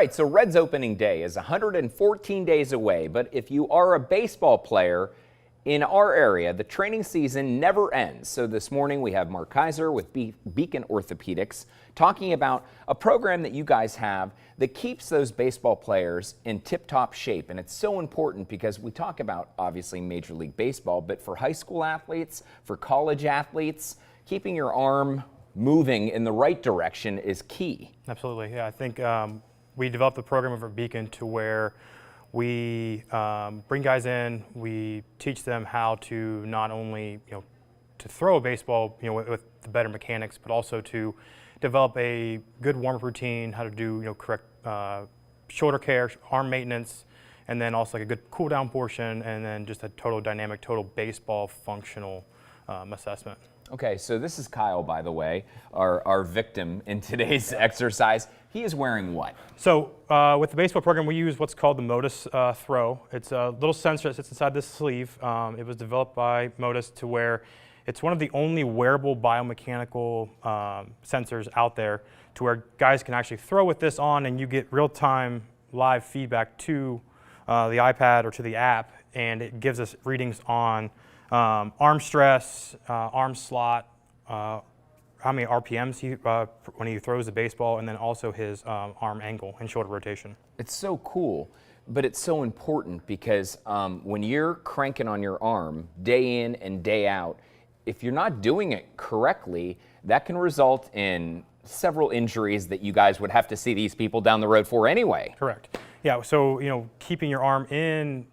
Right, so Reds opening day is 114 days away, but if you are a baseball player in our area, the training season never ends. So this morning we have Mark Keiser with Beacon Orthopaedics talking about a program that you guys have that keeps those baseball players in tip-top shape. And it's so important because we talk about obviously Major League Baseball, but for high school athletes, for college athletes, keeping your arm moving in the right direction is key. Absolutely, yeah. I think we developed the program over at Beacon to where we bring guys in, we teach them how to not only, to throw a baseball, with the better mechanics, but also to develop a good warm-up routine, how to do, correct shoulder care, arm maintenance, and then also like a good cool-down portion, and then just a total dynamic, total baseball functional assessment. Okay, so this is Kyle, by the way, our victim in today's exercise. He is wearing what? So with the baseball program, we use what's called the Modus Throw. It's a little sensor that sits inside this sleeve. It was developed by Modus to where it's one of the only wearable biomechanical sensors out there to where guys can actually throw with this on and you get real-time live feedback to the iPad or to the app, and it gives us readings on arm stress, arm slot, how many RPMs when he throws the baseball, and then also his arm angle and shoulder rotation. It's so cool, but it's so important because when you're cranking on your arm day in and day out, if you're not doing it correctly, that can result in several injuries that you guys would have to see these people down the road for anyway. Correct. Yeah, so keeping your arm in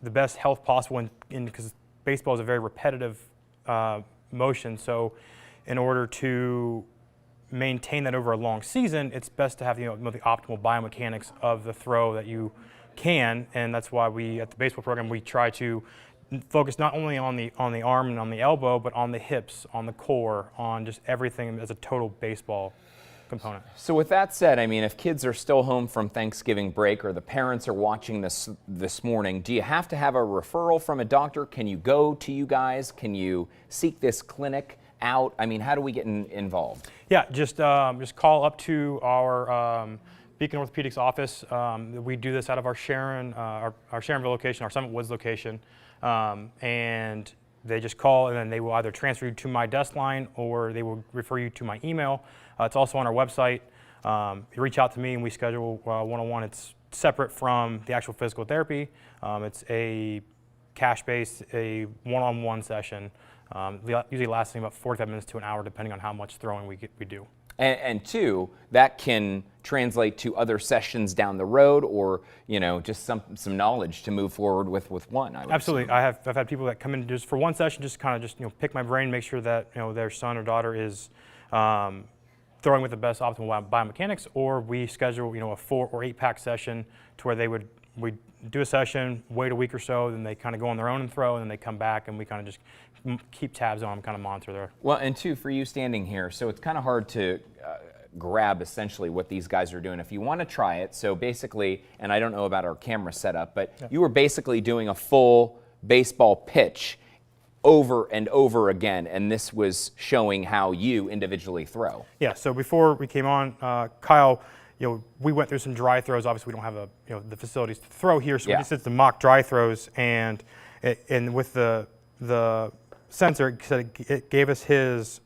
the best health possible, because baseball is a very repetitive motion, so in order to maintain that over a long season, it's best to have the optimal biomechanics of the throw that you can, and that's why we at the baseball program we try to focus not only on the arm and on the elbow, but on the hips, on the core, on just everything as a total baseball component. So with that said, I mean, if kids are still home from Thanksgiving break or the parents are watching this morning, do you have to have a referral from a doctor? Can you go to you guys? Can you seek this clinic out? I mean, how do we get involved? Yeah, just call up to our Beacon Orthopaedics office. We do this out of our our Sharonville location, our Summit Woods location, and they just call, and then they will either transfer you to my desk line or they will refer you to my email. It's also on our website. You reach out to me and we schedule one-on-one. It's separate from the actual physical therapy. It's a cash-based, a one-on-one session, usually lasting about 45 minutes to an hour, depending on how much throwing we do. And two, that can translate to other sessions down the road, or just some knowledge to move forward with one. Absolutely, I've had people that come in just for one session, just kind of pick my brain, make sure that their son or daughter is throwing with the best optimal biomechanics, or we schedule a 4 or 8 pack session to where we do a session, wait a week or so, then they kind of go on their own and throw, and then they come back and we kind of just keep tabs on them, kind of monitor there. Well, and two, for you standing here, so it's kind of hard to grab essentially what these guys are doing. If you want to try it, so basically, and I don't know about our camera setup, but yeah, you were basically doing a full baseball pitch over and over again, and this was showing how you individually throw. Yeah, so before we came on, Kyle, we went through some dry throws. Obviously, we don't have the facilities to throw here, so we just did some mock dry throws, and with the sensor, it gave us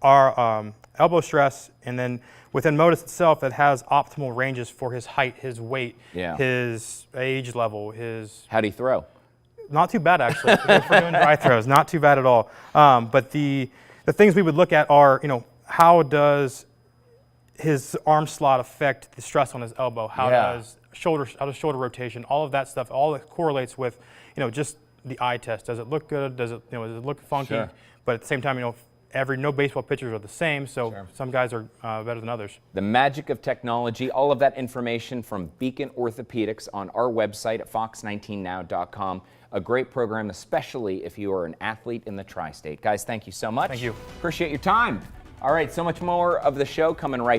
our elbow stress, and then within Modus itself, it has optimal ranges for his height, his weight, his age level, How'd he throw? Not too bad, actually. For doing dry throws, not too bad at all. But the things we would look at are, how does his arm slot affect the stress on his elbow? How does shoulder rotation? All of that stuff, all that correlates with, just the eye test. Does it look good? Does it, does it look funky? Sure. But at the same time, no baseball pitchers are the same, so some guys are better than others. The magic of technology, all of that information from Beacon Orthopaedics on our website at fox19now.com. A great program, especially if you are an athlete in the tri-state. Guys, thank you so much. Thank you. Appreciate your time. All right, so much more of the show coming right